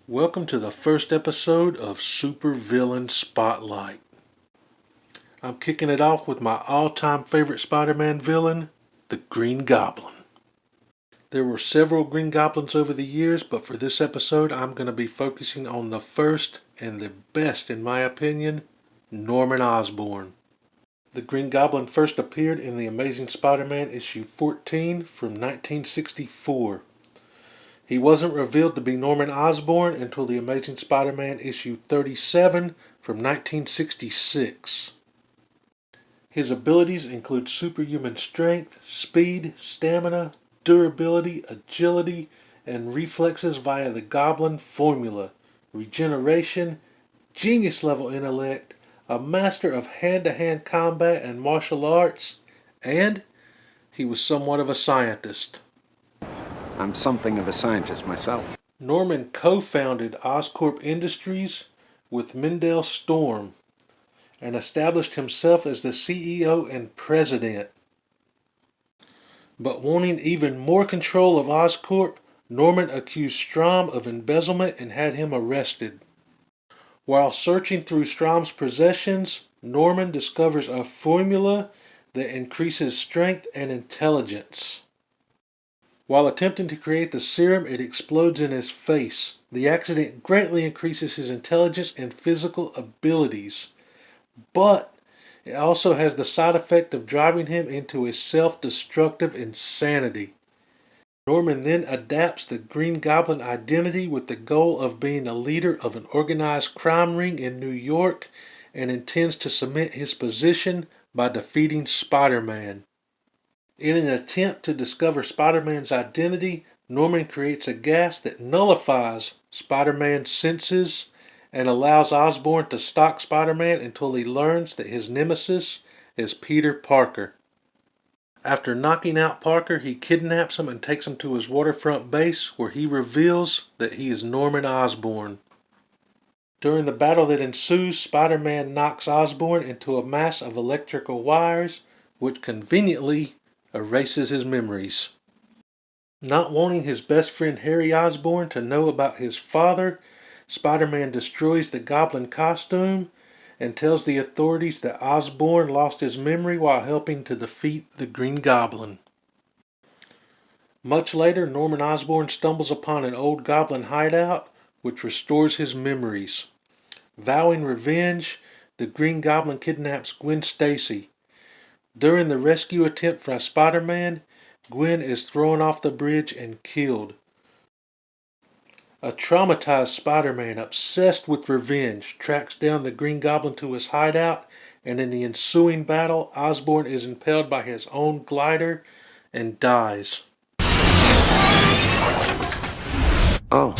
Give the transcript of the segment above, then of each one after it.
Welcome to the first episode of Supervillain Spotlight. I'm kicking it off with my all-time favorite Spider-Man villain, the Green Goblin. There were several Green Goblins over the years, but for this episode I'm going to be focusing on the first and the best, in my opinion, Norman Osborn. The Green Goblin first appeared in The Amazing Spider-Man issue 14 from 1964. He wasn't revealed to be Norman Osborn until The Amazing Spider-Man issue 37 from 1966. His abilities include superhuman strength, speed, stamina, durability, agility, and reflexes via the Goblin formula, regeneration, genius-level intellect, a master of hand-to-hand combat and martial arts, and he was somewhat of a scientist. I'm something of a scientist myself. Norman co-founded Oscorp Industries with Mendel Storm and established himself as the CEO and president. But wanting even more control of Oscorp, Norman accused Strom of embezzlement and had him arrested. While searching through Strom's possessions, Norman discovers a formula that increases strength and intelligence. While attempting to create the serum, it explodes in his face. The accident greatly increases his intelligence and physical abilities, but it also has the side effect of driving him into a self-destructive insanity. Norman then adapts the Green Goblin identity with the goal of being a leader of an organized crime ring in New York and intends to cement his position by defeating Spider-Man. In an attempt to discover Spider-Man's identity, Norman creates a gas that nullifies Spider-Man's senses and allows Osborn to stalk Spider-Man until he learns that his nemesis is Peter Parker. After knocking out Parker, he kidnaps him and takes him to his waterfront base, where he reveals that he is Norman Osborn. During the battle that ensues, Spider-Man knocks Osborn into a mass of electrical wires, which conveniently erases his memories. Not wanting his best friend Harry Osborn to know about his father, Spider-Man destroys the Goblin costume and tells the authorities that Osborn lost his memory while helping to defeat the Green Goblin. Much later, Norman Osborn stumbles upon an old Goblin hideout, which restores his memories. Vowing revenge, the Green Goblin kidnaps Gwen Stacy. During the rescue attempt by Spider-Man, Gwen is thrown off the bridge and killed. A traumatized Spider-Man, obsessed with revenge, tracks down the Green Goblin to his hideout, and in the ensuing battle, Osborn is impaled by his own glider and dies. Oh.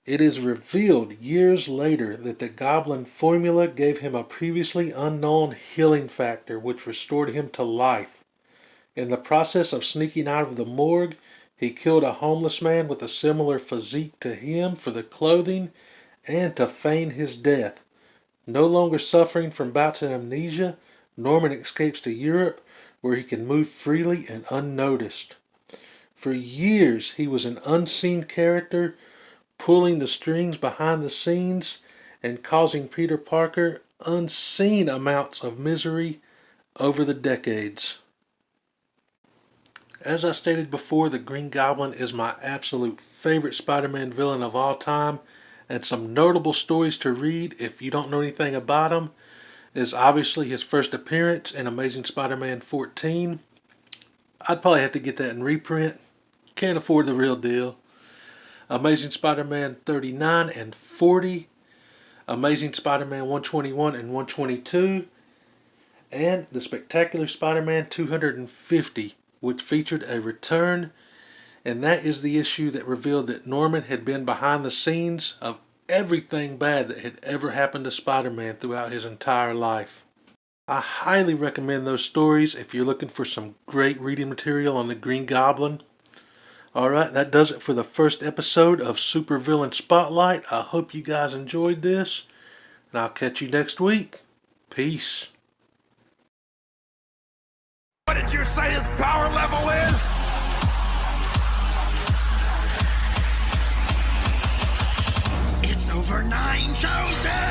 It is revealed years later that the Goblin formula gave him a previously unknown healing factor which restored him to life. In the process of sneaking out of the morgue, he killed a homeless man with a similar physique to him for the clothing and to feign his death. No longer suffering from bouts of amnesia, Norman escapes to Europe, where he can move freely and unnoticed. For years he was an unseen character, pulling the strings behind the scenes and causing Peter Parker unseen amounts of misery over the decades. As I stated before, the Green Goblin is my absolute favorite Spider-Man villain of all time, and some notable stories to read if you don't know anything about him is obviously his first appearance in Amazing Spider-Man 14. I'd probably have to get that in reprint. Can't afford the real deal. Amazing Spider-Man 39 and 40, Amazing Spider-Man 121 and 122, and the Spectacular Spider-Man 250, which featured a return, and that is the issue that revealed that Norman had been behind the scenes of everything bad that had ever happened to Spider-Man throughout his entire life. I highly recommend those stories if you're looking for some great reading material on the Green Goblin. Alright, that does it for the first episode of Supervillain Spotlight. I hope you guys enjoyed this, and I'll catch you next week. Peace. What did you say his power level is? over 9,000!